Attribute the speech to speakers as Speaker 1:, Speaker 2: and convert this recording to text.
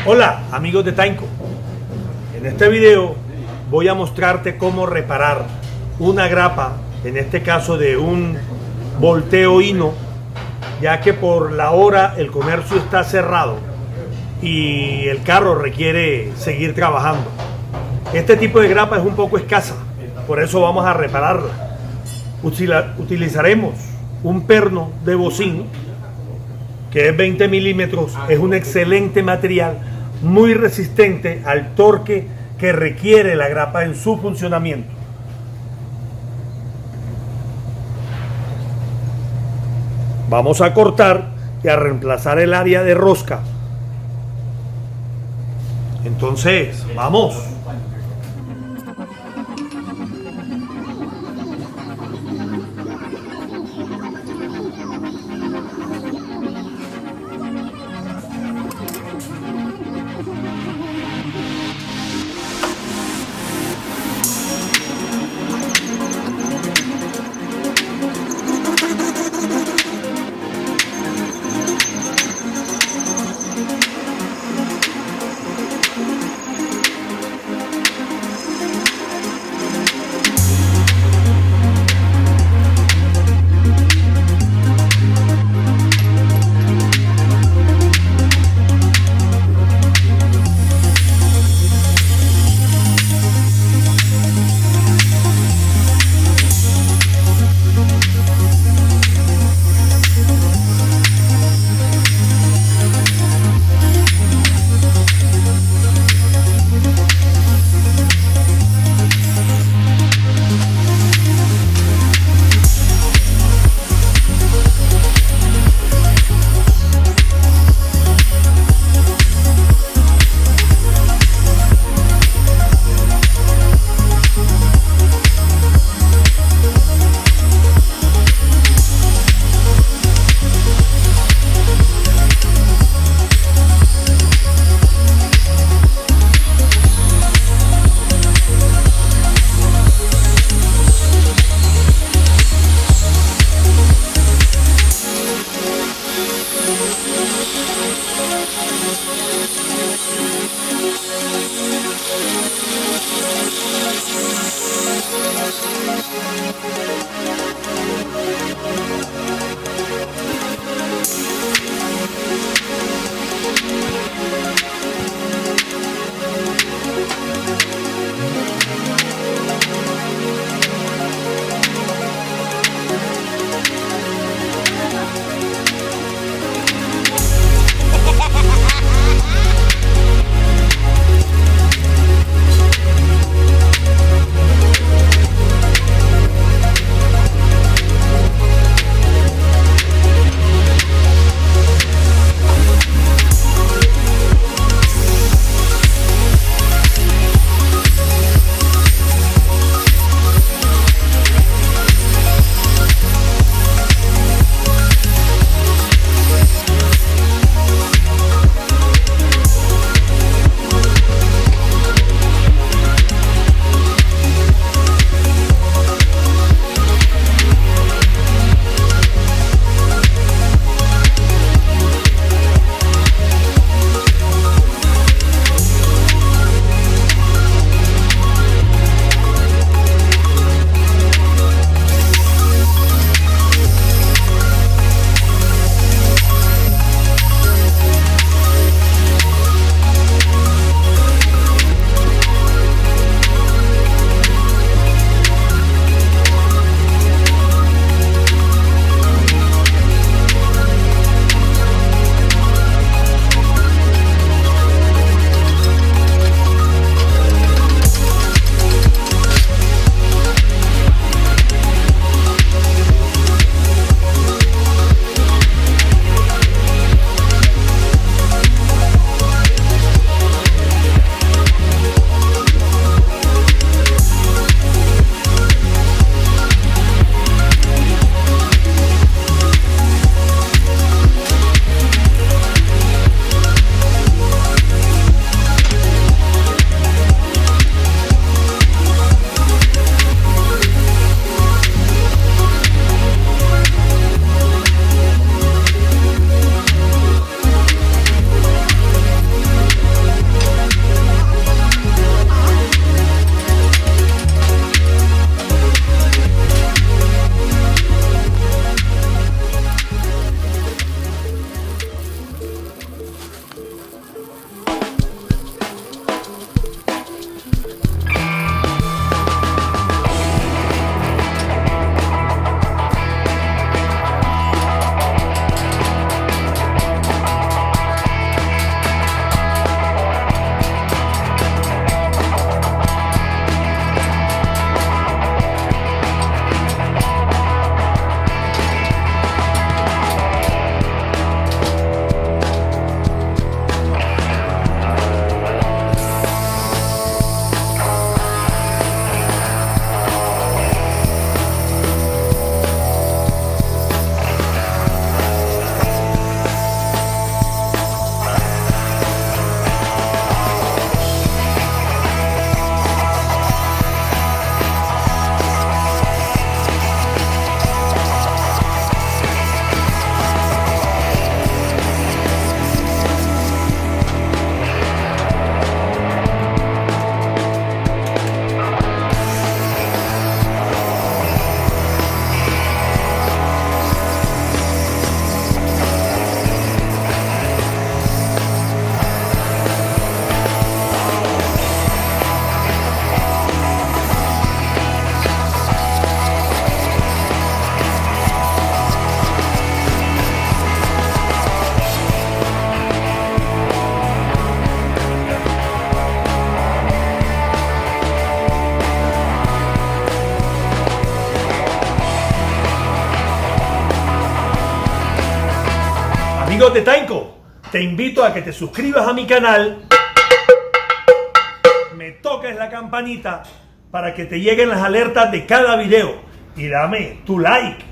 Speaker 1: Hola amigos de Tainco, en este video voy a mostrarte cómo reparar una grapa, en este caso de un volteo Hino, ya que por la hora el comercio está cerrado y el carro requiere seguir trabajando. Este tipo de grapa es un poco escasa, por eso vamos a repararla. Utilizaremos un perno de bocín que es 20 milímetros, es un excelente material, muy resistente al torque que requiere la grapa en su funcionamiento. Vamos a cortar y a reemplazar el área de rosca. Entonces, vamos. Amigos de Tainco, te invito a que te suscribas a mi canal, me toques la campanita para que te lleguen las alertas de cada video y dame tu like.